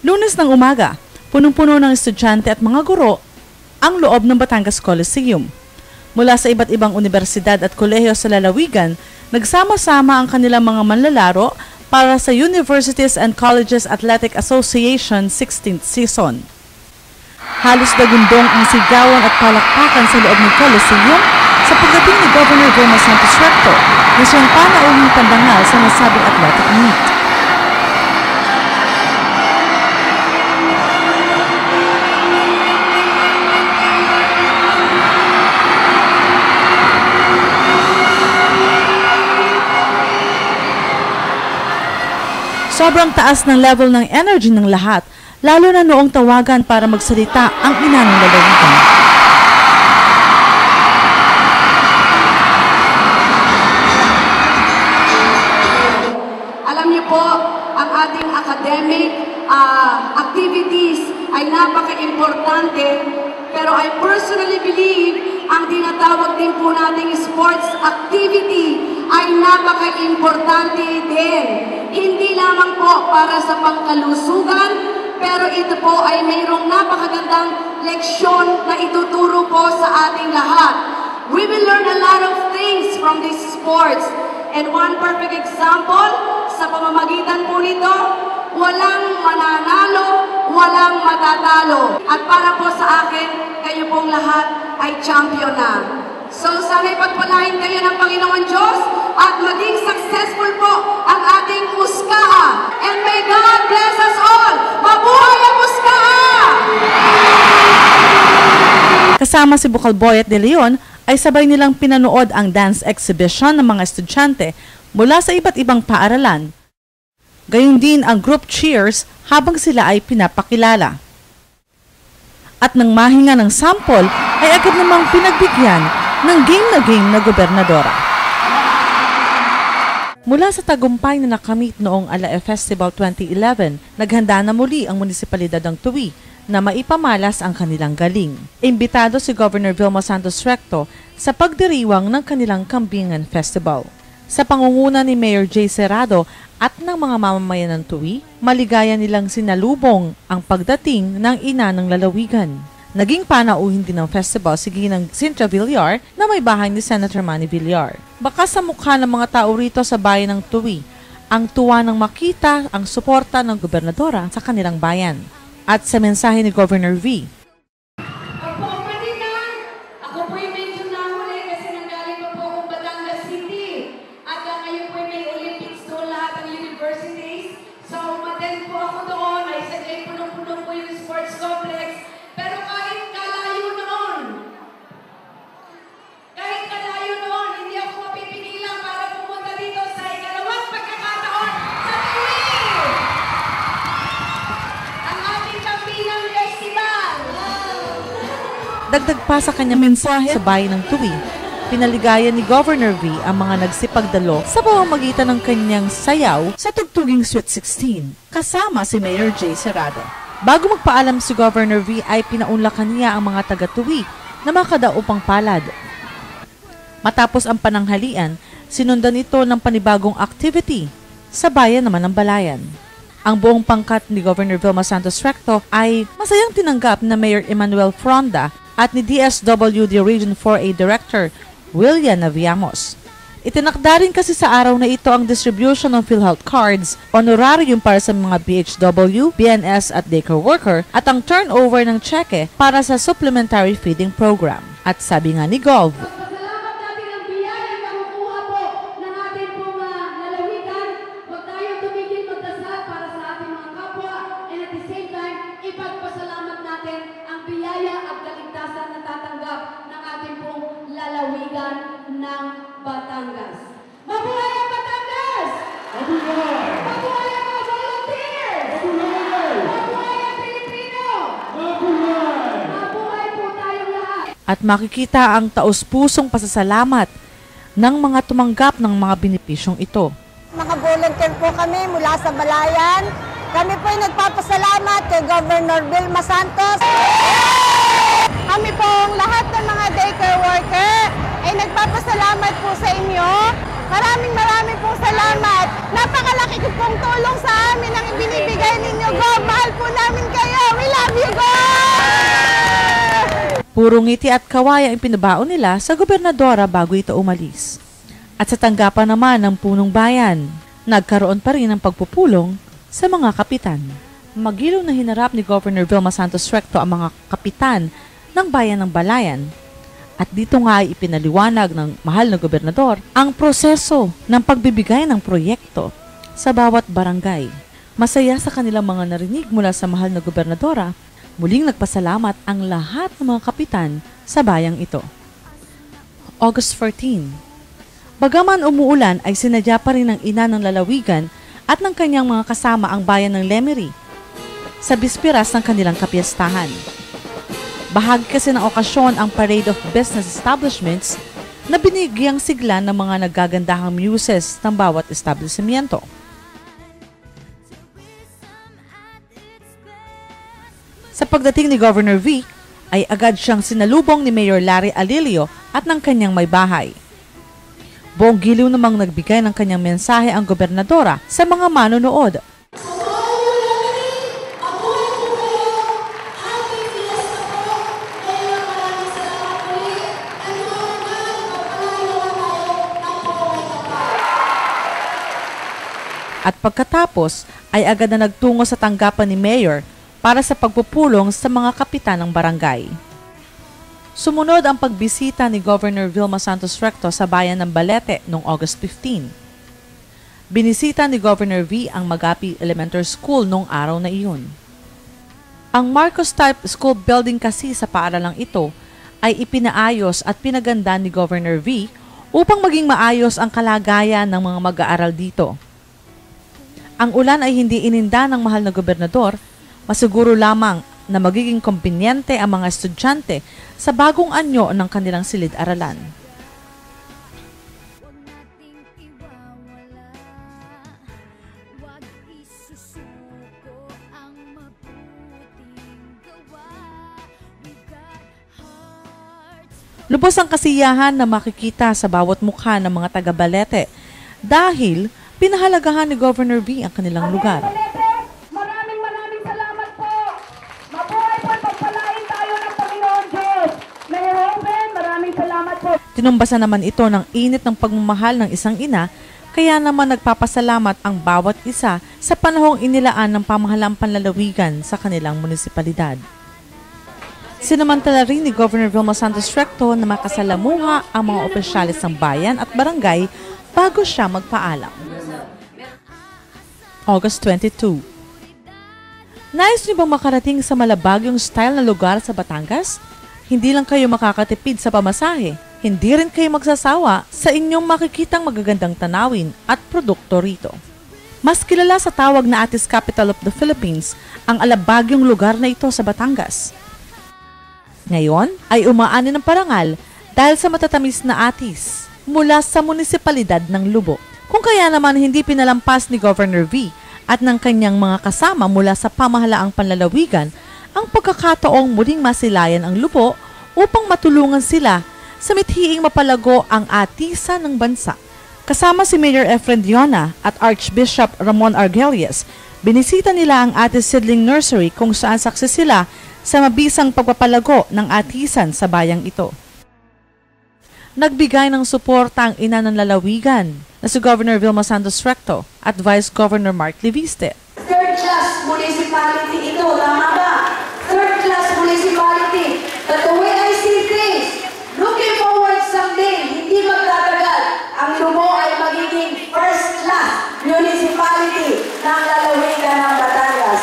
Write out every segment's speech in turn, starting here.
Lunes ng umaga, punong-puno ng estudyante at mga guro ang loob ng Batangas Coliseum. Mula sa iba't ibang universidad at kolehiyo sa lalawigan, nagsama-sama ang kanilang mga manlalaro para sa Universities and Colleges Athletic Association 16th season. Halos dagundong ang sigawan at palakpakan sa loob ng Coliseum sa pagdating ni Governor Vilma Santos Recto na siyang panauhing pandangal sa nasabing athletic meet. Sobrang taas ng level ng energy ng lahat, lalo na noong tawagan para magsalita ang ina ng lalawigan. Alam niyo po, ang ating academic activities ay napaka-importante, pero I personally believe ang tinatawag din po nating sports activity ay napaka-importante din. Hindi lamang po para sa pangkalusugan, pero ito po ay mayroong napakagandang leksyon na ituturo po sa ating lahat. We will learn a lot of things from these sports. And one perfect example, sa pamamagitan po nito, walang mananalo, walang matatalo. At para po sa akin, kayo pong lahat ay champion na. So sana'y pagpalain kayo ng Panginoon Diyos at maging successful po ang ating Muskaa. And may God bless us all! Mabuhay ang Muskaa! Kasama si Bucalboy at De Leon ay sabay nilang pinanood ang dance exhibition ng mga estudyante mula sa iba't ibang paaralan. Gayun din ang group cheers habang sila ay pinapakilala. At nang mahinga ng sample ay agad namang pinagbigyan ng game na gobernadora. Mula sa tagumpay na nakamit noong Alae Festival 2011, naghanda na muli ang munisipalidad ng Tuwi na maipamalas ang kanilang galing. Imbitado si Governor Vilma Santos Recto sa pagdiriwang ng kanilang Kambingan Festival. Sa pangunguna ni Mayor J. Serrado at ng mga mamamayan ng Tuwi, maligaya nilang sinalubong ang pagdating ng ina ng lalawigan. Naging panauhin din ng festival si Ginang Cynthia Villar na may bahay ni Senator Manny Villar. Baka sa mukha ng mga tao rito sa bayan ng Tuwi, ang tuwa ng makita ang suporta ng gobernadora sa kanilang bayan. At sa mensahe ni Governor V. Ako po'y medyo nahuli kasi nanggaling pa po akong Batangas City. At ngayon po'y may Olympics doon lahat ng universities. So umattend po ako doon, ay sadya'y punong-puno po yung sports complex. Pero kahit kalayo noon, hindi ako mapipigilan para pumunta dito sa ikalawang pagkakataon sa Tuwi! Ang ating Kambingan Festival! Dagdag pa sa kanyang mensahe sa bayan ng Tuwi, pinaligaya ni Governor V ang mga nagsipagdalo sa pamamagitan ng kanyang sayaw sa tugtuging Sweet 16, kasama si Mayor J. Serrado. Bago magpaalam si Governor V ay pinaunlakan niya ang mga taga-Tuwi na makadaupang palad. Matapos ang pananghalian, sinundan ito ng panibagong activity sa bayan naman ng Balayan. Ang buong pangkat ni Governor Vilma Santos Recto ay masayang tinanggap na Mayor Emmanuel Fronda at ni DSWD Region 4A Director William Naviamos. Itinakda rin kasi sa araw na ito ang distribution ng PhilHealth cards, honorarium para sa mga BHW, BNS at daycare worker at ang turnover ng cheque para sa supplementary feeding program. At sabi nga ni Gov, Salamat natin ang biyayang nakukuha po ng ating pong lalawigan. Huwag tayong tumigil magdasal para sa ating mga kapwa and at the same time, ipagpasalamat natin ang biyaya at kaligtasan na tatanggap ng ating pong lalawigan ng Batangas. Mabuhay ang Batangas! Mabuhay! Mabuhay ang mga volunteers! Mabuhay! Mabuhay ang Pilipino! Mabuhay! Mabuhay po tayong lahat! at makikita ang taos-pusong pasasalamat ng mga tumanggap ng mga benepisyong ito. Mga volunteer po kami mula sa Balayan. Kami po ay nagpapasalamat kay Governor Vilma Santos. Kami pong lahat ng mga daycare worker ay nagpapasalamat po sa inyo Maraming pong salamat. Napakalaki ko pong tulong sa amin ang ibinibigay ninyo, Gov. Mahal po namin kayo. We love you, Gov! Puro ngiti at kawaya ang pinabaon nila sa gobernadora bago ito umalis. At sa tanggapan naman ng punong bayan, nagkaroon pa rin ng pagpupulong sa mga kapitan. Magiliw na hinarap ni Governor Vilma Santos Recto ang mga kapitan ng bayan ng Balayan. At dito nga ay ipinaliwanag ng mahal na gobernador ang proseso ng pagbibigay ng proyekto sa bawat barangay. Masaya sa kanilang mga narinig mula sa mahal na gobernadora, muling nagpasalamat ang lahat ng mga kapitan sa bayang ito. August 14. Bagaman umuulan ay sinadya pa rin ng ina ng lalawigan at ng kanyang mga kasama ang bayan ng Lemery sa bispiras ng kanilang kapiyastahan. Bahagi kasi ng okasyon ang Parade of Business Establishments na binigyang sigla ng mga nagagandahang muses ng bawat establishmento. Sa pagdating ni Governor V, ay agad siyang sinalubong ni Mayor Larry Alilio at ng kanyang may bahay. Buong giliw namang nagbigay ng kanyang mensahe ang gobernadora sa mga manonood. At pagkatapos ay agad na nagtungo sa tanggapan ni Mayor para sa pagpupulong sa mga kapitan ng barangay. Sumunod ang pagbisita ni Governor Vilma Santos Recto sa bayan ng Balete noong August 15. Binisita ni Governor V ang Magapi Elementary School noong araw na iyon. Ang Marcos Type School building kasi sa paaralang ito ay ipinaayos at pinaganda ni Governor V upang maging maayos ang kalagayan ng mga mag-aaral dito. Ang ulan ay hindi ininda ng mahal na gobernador, masiguro lamang na magiging kumpinyente ang mga estudyante sa bagong anyo ng kanilang silid-aralan. Lubos ang kasiyahan na makikita sa bawat mukha ng mga taga-Balete dahil pinahalagahan ni Governor V ang kanilang lugar. Maraming salamat po. Mabuhay po at pagpalain tayo ng Panginoon Diyos. Mayor Open, maraming salamat po. Tinumbasan naman ito ng init ng pagmamahal ng isang ina, kaya naman nagpapasalamat ang bawat isa sa panahong inilaan ng pamahalang panlalawigan sa kanilang munisipalidad. Sinamantala rin ni Governor Vilma Santos Recto na makasalamuha ang mga opisyalis ng bayan at barangay bago siya magpaalam. August 22. Nais niyo bang makarating sa malabagyong style na lugar sa Batangas? Hindi lang kayo makakatipid sa pamasahe, hindi rin kayo magsasawa sa inyong makikitang magagandang tanawin at produkto rito. Mas kilala sa tawag na Atis Capital of the Philippines ang alabagyong lugar na ito sa Batangas. Ngayon ay umaani ng parangal dahil sa matatamis na atis mula sa munisipalidad ng Lubok. Kung kaya naman hindi pinalampas ni Governor V at ng kanyang mga kasama mula sa pamahalaang panlalawigan ang pagkakataong muling masilayan ang Lubok upang matulungan sila sa mithiing mapalago ang atisan ng bansa. Kasama si Mayor Efren Diona at Archbishop Ramon Argelius, binisita nila ang Atis Seedling Nursery kung saan saksi sila sa mabisang pagpapalago ng atisan sa bayang ito. Nagbigay ng suporta ang ina ng lalawigan na si Governor Vilma Santos Recto at Vice Governor Mark Leviste. Third-class municipality ito, tama ba? Third-class municipality. But the way I see things, looking forward someday, hindi magtatagal, ang Lumo ay magiging first-class municipality ng lalawigan ng Batangas.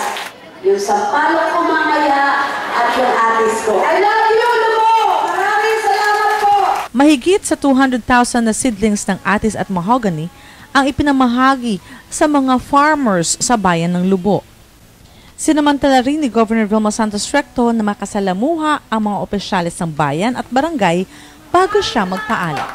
Yung sampalok ko mamaya at yung atis ko. I love you, Lumo! Maraming salamat po! Mahigit sa 200,000 na seedlings ng atis at mahogany ang ipinamahagi sa mga farmers sa bayan ng Lubo. Sinamantala rin ni Governor Vilma Santos Recto na makasalamuha ang mga opisyalis ng bayan at barangay bago siya magpaalam.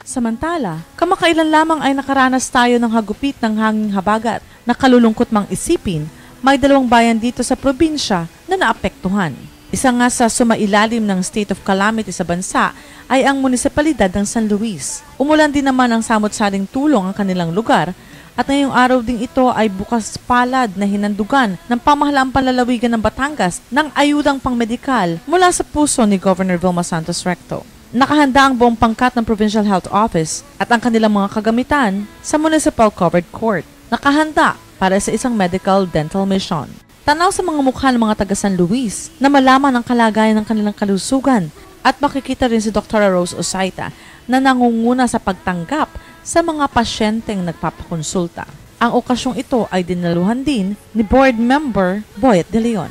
Samantala, kamakailan lamang ay nakaranas tayo ng hagupit ng hanging habagat. Nakalulungkot mang isipin, may 2 bayan dito sa probinsya na naapektuhan. Isa nga sa sumailalim ng state of calamity sa bansa ay ang munisipalidad ng San Luis. Umulan din naman ang samot-saring tulong ang kanilang lugar at ngayong araw ding ito ay bukas palad na hinandugan ng pamahalaang panlalawigan ng Batangas ng ayudang pangmedikal mula sa puso ni Governor Vilma Santos Recto. Nakahanda ang buong pangkat ng Provincial Health Office at ang kanilang mga kagamitan sa Municipal Covered Court. Nakahanda para sa isang medical dental mission. Tanaw sa mga mukha ng mga taga San Luis na malaman ang kalagayan ng kanilang kalusugan at makikita rin si Dr. Rose Osaita na nangunguna sa pagtanggap sa mga pasyenteng nagpapakonsulta. Ang okasyong ito ay dinaluhan din ni board member Boyet De Leon.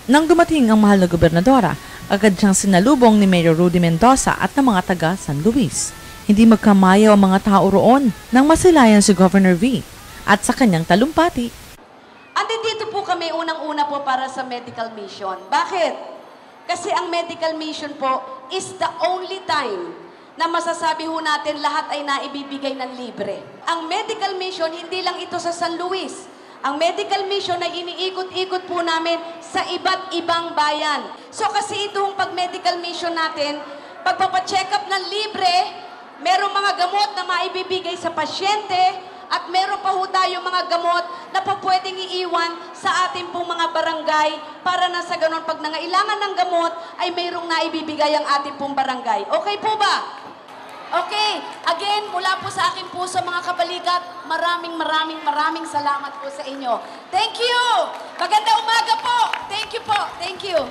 Nang dumating ang mahal na gobernadora, agad siyang sinalubong ni Mayor Rudy Mendoza at ng mga taga San Luis. Hindi magkamayaw ang mga tao roon nang masilayan si Governor V at sa kanyang talumpati. Andito po kami unang-una po para sa medical mission. Bakit? Kasi ang medical mission po is the only time na masasabi ho natin lahat ay naibibigay ng libre. Ang medical mission, hindi lang ito sa San Luis. Ang medical mission ay iniikot-ikot po namin sa iba't ibang bayan. So kasi itong pag-medical mission natin, pagpapacheck up ng libre, merong mga gamot na maibibigay sa pasyente, at meron pa ho tayong mga gamot na po pwedeng iiwan sa ating pong mga barangay para na sa ganun pag nangailangan ng gamot ay mayroong naibibigay ang ating pong barangay. Okay po ba? Okay. Again, mula po sa aking puso mga kabalikat, maraming salamat po sa inyo. Thank you! Magandang umaga po! Thank you po! Thank you!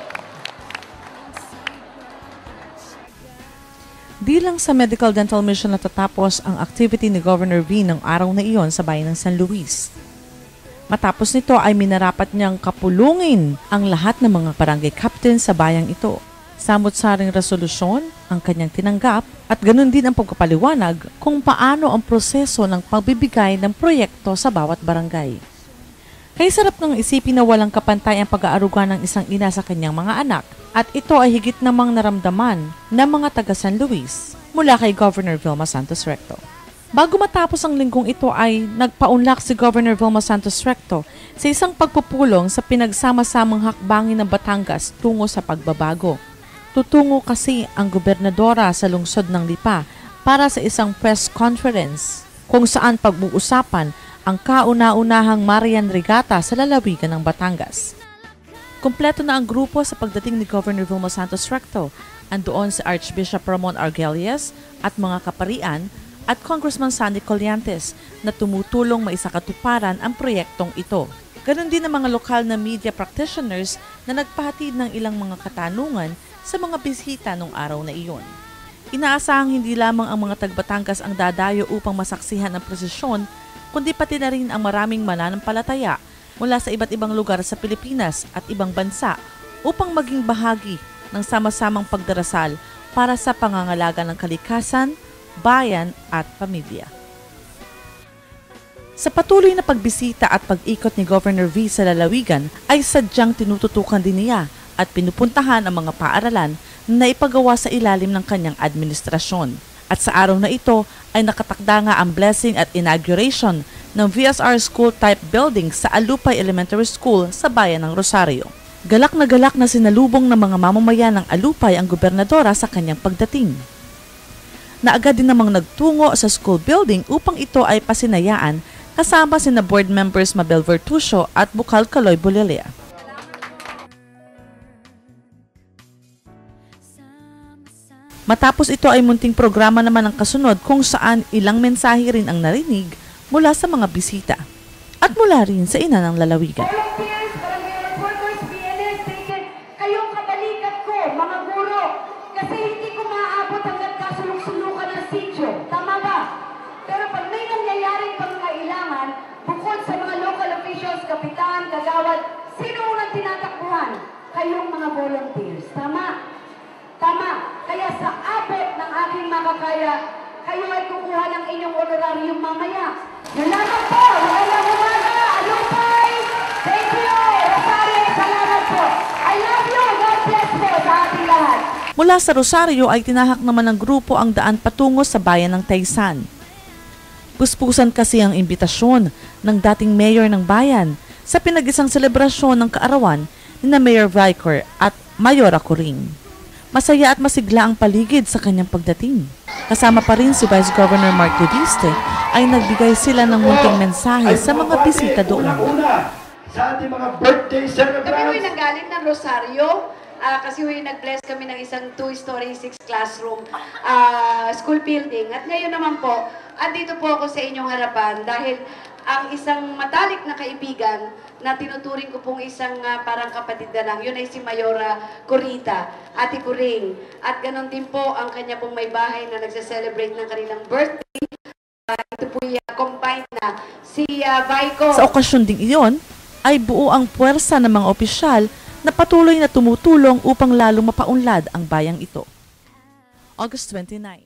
Di lang sa medical dental mission natatapos ang activity ni Governor V ng araw na iyon sa bayan ng San Luis. Matapos nito ay minarapat niyang kapulungin ang lahat ng mga barangay captain sa bayang ito. Samot-saring resolusyon ang kanyang tinanggap at ganun din ang pagpapaliwanag kung paano ang proseso ng pagbibigay ng proyekto sa bawat barangay. Kaya sarap nang isipin na walang kapantay ang pag-aaruga ng isang ina sa kanyang mga anak at ito ay higit namang naramdaman ng mga taga San Luis mula kay Governor Vilma Santos Recto. Bago matapos ang linggong ito ay nagpaunlak si Governor Vilma Santos Recto sa isang pagpupulong sa pinagsama-samang hakbangin ng Batangas tungo sa pagbabago. Tutungo kasi ang gobernadora sa lungsod ng Lipa para sa isang press conference kung saan pag-uusapan ang kauna-unahang Marian Regatta sa lalawigan ng Batangas. Kumpleto na ang grupo sa pagdating ni Governor Vilma Santos Recto. Andoon si Archbishop Ramon Argelias at mga kaparian at Congressman Sandy Colliantes na tumutulong maisakatuparan ang proyektong ito. Ganon din ang mga lokal na media practitioners na nagpahatid ng ilang mga katanungan sa mga bisita nung araw na iyon. Inaasahang hindi lamang ang mga taga-Batangas ang dadayo upang masaksihan ang prosesyon, kundi pati na rin ang maraming mananampalataya mula sa iba't ibang lugar sa Pilipinas at ibang bansa upang maging bahagi ng sama-samang pagdarasal para sa pangangalaga ng kalikasan, bayan at pamilya. Sa patuloy na pagbisita at pag-ikot ni Governor V sa lalawigan ay sadyang tinututukan din niya at pinupuntahan ang mga paaralan na ipagawa sa ilalim ng kanyang administrasyon. At sa araw na ito ay nakatakda nga ang blessing at inauguration ng VSR School-type building sa Alupay Elementary School sa bayan ng Rosario. Galak na sinalubong ng mga mamamayan ng Alupay ang gobernadora sa kanyang pagdating. Naagad din namang nagtungo sa school building upang ito ay pasinayaan kasama sina board members Mabel Vertusio at Bukal Kaloy Bulilia. Matapos ito ay munting programa naman ang kasunod kung saan ilang mensahe rin ang narinig mula sa mga bisita at mula rin sa ina ng lalawigan. Volunteers, barangay reporters, PNS, kayong kabalikat ko, mga guro, kasi hindi ko maaabot hanggang kasulong-sulukan ng sityo. Tama ba? Pero pag may nangyayaring pangangailangan, bukod sa mga local officials, kapitan, kagawad, sino unang tinatakbuhan? Kayong mga volunteers. Tama? Tama. Kaya sa abot ng aking makakaya, kayo ay kukuha ng inyong honorarium mamaya. Yun lamang po. Magandang umaga. Alupay. Thank you. Rosario, salamat po. I love you. God bless po sa ating lahat. Mula sa Rosario ay tinahak naman ng grupo ang daan patungo sa bayan ng Taysan. Puspusan kasi ang imbitasyon ng dating mayor ng bayan sa pinag-isang selebrasyon ng kaarawan ni Mayor Vicar at Mayora Coring. Masaya at masigla ang paligid sa kanyang pagdating. Kasama pa rin si Vice Governor Mark Leviste ay nagbigay sila ng munting mensahe sa mga bisita doon. Sa ating mga birthday celebrants. Kami nanggaling ng Rosario. Kasi nag-bless kami ng isang 2-story, 6-classroom school building. At ngayon naman po, andito po ako sa inyong harapan dahil ang isang matalik na kaibigan na tinuturing ko pong isang parang kapatid na lang, yun ay si Mayora Corita, Ate Coring. At ganon din po ang kanya pong may bahay na nagse-celebrate ng kanilang birthday. Ito po yung combined na si Vico. Sa okasyon ding iyon, ay buo ang puwersa ng mga opisyal na patuloy na tumutulong upang lalong mapaunlad ang bayang ito. August 29.